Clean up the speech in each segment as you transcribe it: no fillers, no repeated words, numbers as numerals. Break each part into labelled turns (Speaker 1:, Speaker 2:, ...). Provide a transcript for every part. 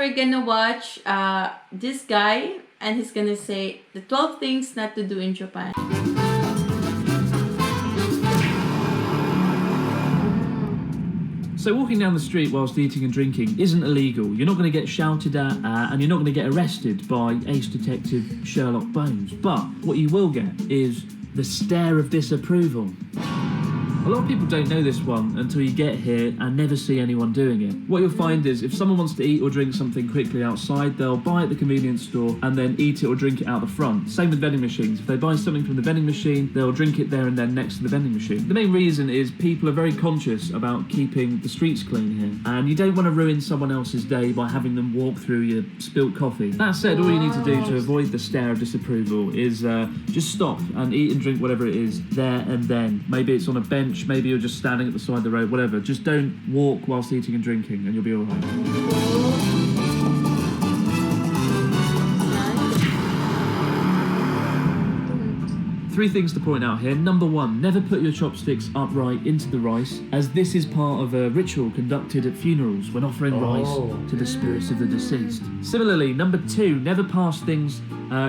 Speaker 1: we're gonna watch this guy, and he's gonna say the 12 things not to do in Japan.
Speaker 2: So walking down the street whilst eating and drinking isn't illegal. You're not going to get shouted at and you're not going to get arrested by Ace Detective Sherlock Bones. But what you will get is the stare of disapproval. A lot of people don't know this one until you get here and never see anyone doing it. What you'll find is if someone wants to eat or drink something quickly outside, they'll buy at the convenience store and then eat it or drink it out the front. Same with vending machines. If they buy something from the vending machine, they'll drink it there and then next to the vending machine. The main reason is people are very conscious about keeping the streets clean here, and you don't want to ruin someone else's day by having them walk through your spilt coffee. That said, all you need to do to avoid the stare of disapproval is just stop and eat and drink whatever it is there and then. Maybe it's on a bench, maybe you're just standing at the side of the road, whatever. Just don't walk whilst eating and drinking and you'll be alright. Three things to point out here. Number one, never put your chopsticks upright into the rice, as this is part of a ritual conducted at funerals when offering rice to the spirits of the deceased. Similarly, number two, never pass things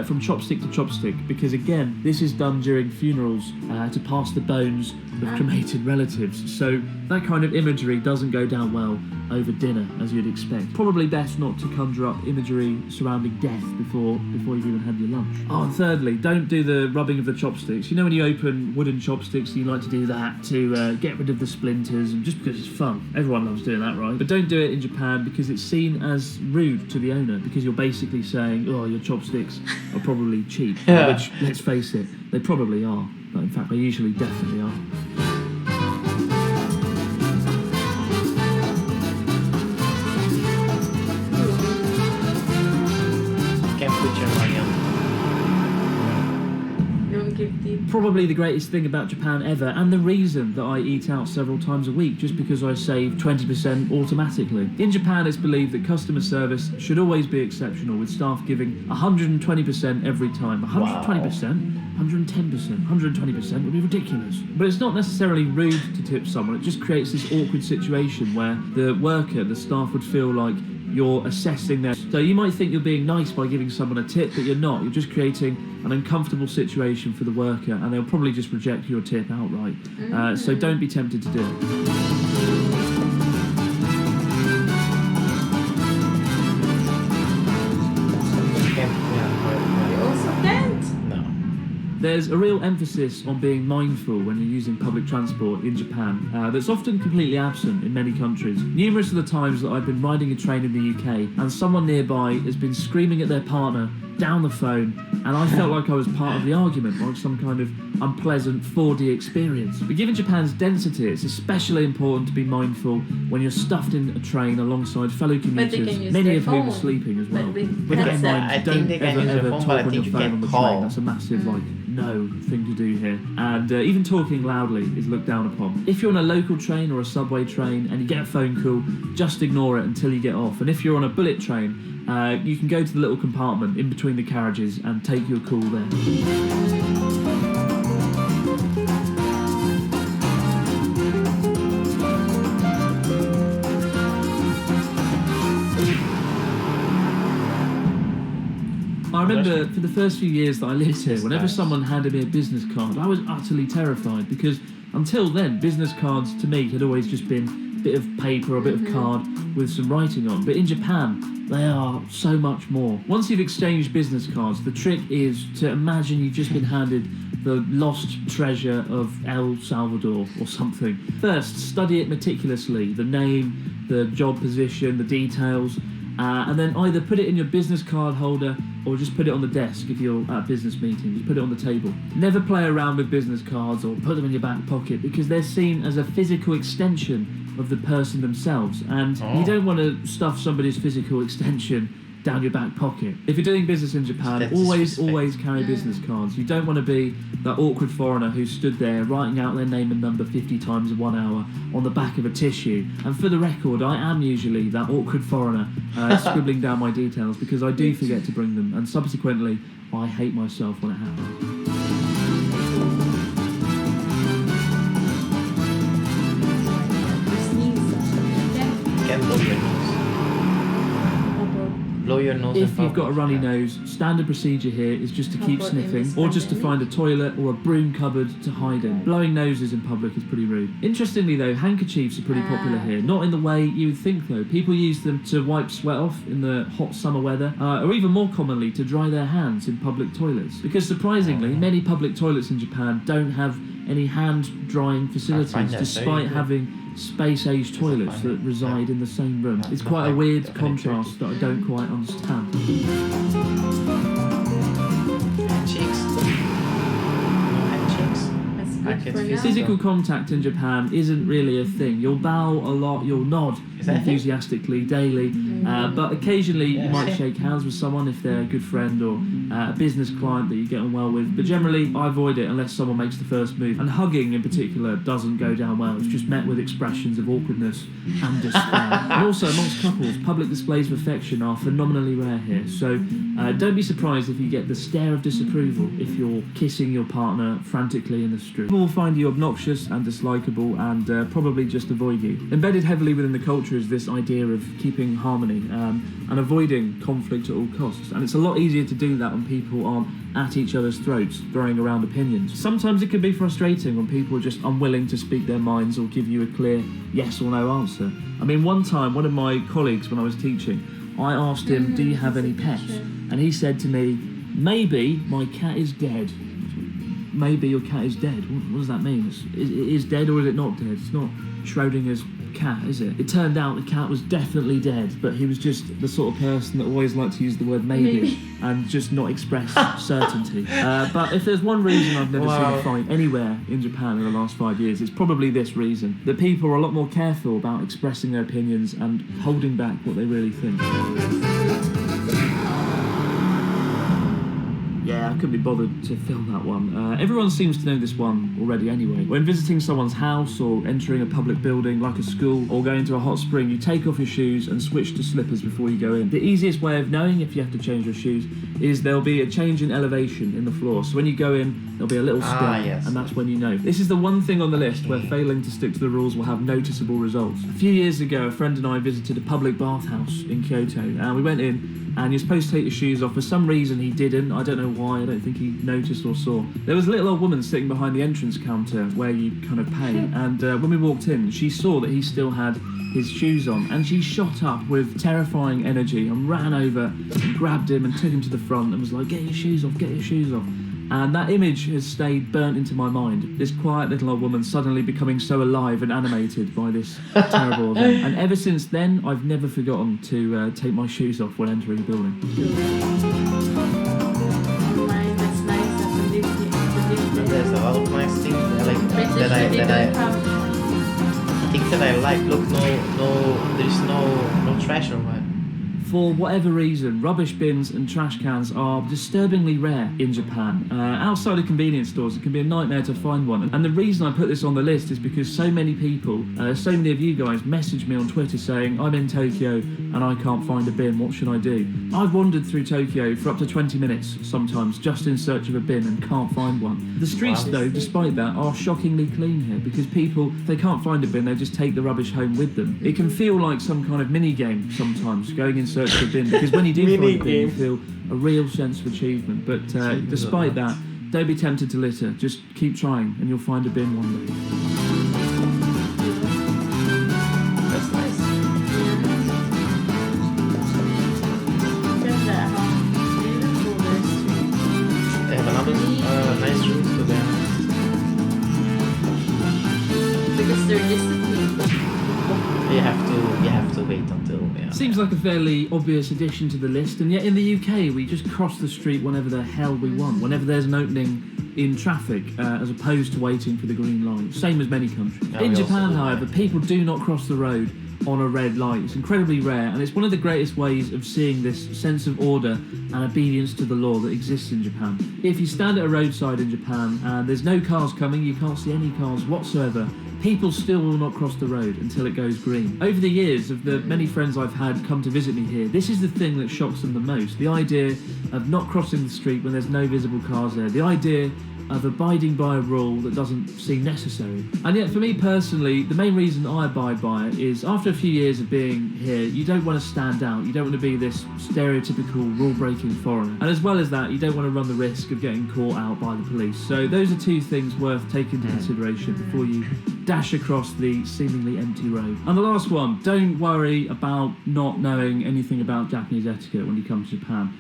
Speaker 2: from chopstick to chopstick, because again, this is done during funerals to pass the bones of cremated relatives. So that kind of imagery doesn't go down well over dinner, as you'd expect. Probably best not to conjure up imagery surrounding death before you've even had your lunch. Oh, and thirdly, don't do the rubbing of the chopsticks. You know when you open wooden chopsticks, you like to do that to get rid of the splinters, and just because it's fun. Everyone loves doing that, right? But don't do it in Japan because it's seen as rude to the owner, because you're basically saying, oh, your chopsticks are probably cheap.
Speaker 3: Yeah.
Speaker 2: Which, let's face it, they probably are. But in fact, they usually definitely are. Probably the greatest thing about Japan ever, and the reason that I eat out several times a week, just because I save 20% automatically. In Japan, it's believed that customer service should always be exceptional, with staff giving 120% every time. 120%? 110%, 120% would be ridiculous. But it's not necessarily rude to tip someone, it just creates this awkward situation where the worker, the staff, would feel like you're assessing their... So you might think you're being nice by giving someone a tip, but you're not. You're just creating an uncomfortable situation for the worker, and they'll probably just reject your tip outright. So don't be tempted to do it. There's a real emphasis on being mindful when you're using public transport in Japan that's often completely absent in many countries. Numerous of the times that I've been riding a train in the UK and someone nearby has been screaming at their partner down the phone, and I felt like I was part of the argument, like some kind of unpleasant 4D experience. But given Japan's density, it's especially important to be mindful when you're stuffed in a train alongside fellow commuters, many of whom are sleeping as well. With that in mind, don't ever talk on your phone on the train. That's a massive, no thing to do here. And even talking loudly is looked down upon. If you're on a local train or a subway train and you get a phone call, just ignore it until you get off. And if you're on a bullet train, you can go to the little compartment in between the carriages and take your call there. I remember for the first few years that I lived here, whenever someone handed me a business card, I was utterly terrified, because until then, business cards to me had always just been a bit of paper or a bit of card with some writing on. But in Japan, they are so much more. Once you've exchanged business cards, the trick is to imagine you've just been handed the lost treasure of El Salvador or something. First, study it meticulously, the name, the job position, the details, and then either put it in your business card holder or just put it on the desk if you're at a business meeting. Just put it on the table. Never play around with business cards or put them in your back pocket, because they're seen as a physical extension of the person themselves, and you don't want to stuff somebody's physical extension down your back pocket. If you're doing business in Japan, always carry business cards. You don't want to be that awkward foreigner who stood there writing out their name and number 50 times in 1 hour on the back of a tissue. And for the record, I am usually that awkward foreigner scribbling down my details, because I do forget to bring them, and subsequently I hate myself when it happens.
Speaker 3: blow your nose.
Speaker 2: If you've got a runny nose, standard procedure here is just to keep sniffing, or just to find a toilet or a broom cupboard to hide in. Blowing noses in public is pretty rude. Interestingly though, handkerchiefs are pretty popular here. Not in the way you would think though. People use them to wipe sweat off in the hot summer weather, or even more commonly to dry their hands in public toilets. Because surprisingly, many public toilets in Japan don't have any hand drying facilities, despite having space-age toilets that reside in the same room. It's quite a weird contrast that I don't quite understand.
Speaker 3: Handshakes. No handshakes.
Speaker 2: Physical contact in Japan isn't really a thing. You'll bow a lot, you'll nod enthusiastically daily, but occasionally you might shake hands with someone if they're a good friend or a business client that you get on well with, but generally I avoid it unless someone makes the first move. And hugging in particular doesn't go down well. It's just met with expressions of awkwardness and despair. And also amongst couples, public displays of affection are phenomenally rare here, so don't be surprised if you get the stare of disapproval if you're kissing your partner frantically in the street. People will find you obnoxious and dislikable and probably just avoid you. Embedded heavily within the culture is this idea of keeping harmony and avoiding conflict at all costs, and it's a lot easier to do that when people aren't at each other's throats throwing around opinions. Sometimes it can be frustrating when people are just unwilling to speak their minds or give you a clear yes or no answer. I mean, one time one of my colleagues when I was teaching, I asked him, do you have any pets? And he said to me, maybe my cat is dead. Maybe your cat is dead. What does that mean? It is dead or is it not dead? It's not Schrodinger's cat, is it? It turned out the cat was definitely dead, but he was just the sort of person that always liked to use the word maybe. And just not express certainty. But if there's one reason I've never seen a fight anywhere in Japan in the last 5 years, it's probably this reason. That people are a lot more careful about expressing their opinions and holding back what they really think. Yeah, I couldn't be bothered to film that one. Everyone seems to know this one already anyway. When visiting someone's house or entering a public building like a school or going to a hot spring, you take off your shoes and switch to slippers before you go in. The easiest way of knowing if you have to change your shoes is there'll be a change in elevation in the floor. So when you go in, there'll be a little spin, and that's when you know. This is the one thing on the list where failing to stick to the rules will have noticeable results. A few years ago, a friend and I visited a public bathhouse in Kyoto, and we went in, and you're supposed to take your shoes off. For some reason he didn't. I don't know why. I don't think he noticed or saw. There was a little old woman sitting behind the entrance counter where you kind of pay, and when we walked in, she saw that he still had his shoes on, and she shot up with terrifying energy and ran over and grabbed him and took him to the front and was like, get your shoes off, get your shoes off. And that image has stayed burnt into my mind. This quiet little old woman suddenly becoming so alive and animated by this terrible event. And ever since then, I've never forgotten to take my shoes off when entering a building.
Speaker 3: There's a lot of nice things that I like. Look, there's no trash or what.
Speaker 2: For whatever reason, rubbish bins and trash cans are disturbingly rare in Japan. Outside of convenience stores, it can be a nightmare to find one. And the reason I put this on the list is because so many people, so many of you guys message me on Twitter saying, I'm in Tokyo and I can't find a bin, what should I do? I've wandered through Tokyo for up to 20 minutes sometimes, just in search of a bin and can't find one. The streets though, despite that, are shockingly clean here because people, if they can't find a bin, they just take the rubbish home with them. It can feel like some kind of mini game sometimes, going in search of a bin, because when you do find a bin, you feel a real sense of achievement. But despite that, don't be tempted to litter. Just keep trying and you'll find a bin one day.
Speaker 3: That's nice. They have another nice room to them.
Speaker 1: Because they're disciplined.
Speaker 3: You have to wait until. Yeah.
Speaker 2: Seems like a fairly obvious addition to the list, and yet in the UK we just cross the street whenever the hell we want, whenever there's an opening in traffic, as opposed to waiting for the green light. Same as many countries. In Japan, however, people do not cross the road on a red light. It's incredibly rare, and it's one of the greatest ways of seeing this sense of order and obedience to the law that exists in Japan. If you stand at a roadside in Japan and there's no cars coming, you can't see any cars whatsoever, people still will not cross the road until it goes green. Over the years of the many friends I've had come to visit me here, this is the thing that shocks them the most. The idea of not crossing the street when there's no visible cars there. The idea of abiding by a rule that doesn't seem necessary. And yet, for me personally, the main reason I abide by it is after a few years of being here, you don't want to stand out. You don't want to be this stereotypical rule-breaking foreigner. And as well as that, you don't want to run the risk of getting caught out by the police. So those are two things worth taking into consideration before you dash across the seemingly empty road. And the last one, don't worry about not knowing anything about Japanese etiquette when you come to Japan.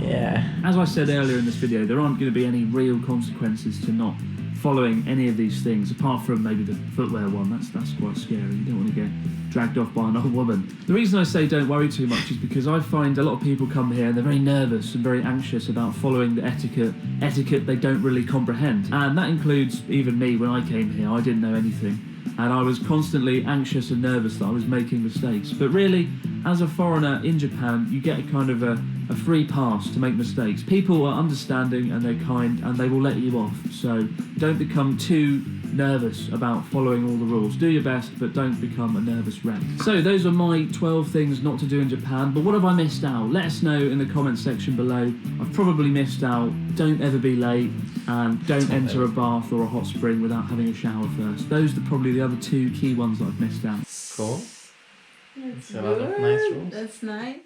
Speaker 3: Yeah.
Speaker 2: As I said earlier in this video, there aren't going to be any real consequences to not following any of these things, apart from maybe the footwear one. That's quite scary. You don't want to get dragged off by an old woman. The reason I say don't worry too much is because I find a lot of people come here and they're very nervous and very anxious about following the etiquette they don't really comprehend. And that includes even me. When I came here, I didn't know anything. And I was constantly anxious and nervous that I was making mistakes. But really, as a foreigner in Japan, you get a kind of a free pass to make mistakes. People are understanding and they're kind and they will let you off. So don't become too nervous about following all the rules. Do your best, but don't become a nervous wreck. So those are my 12 things not to do in Japan. But what have I missed out? Let us know in the comments section below. I've probably missed out. Don't ever be late. And don't enter a bath or a hot spring without having a shower first. Those are probably the other two key ones that I've missed out.
Speaker 3: Cool.
Speaker 1: That's
Speaker 3: a lot of nice rules.
Speaker 1: That's nice.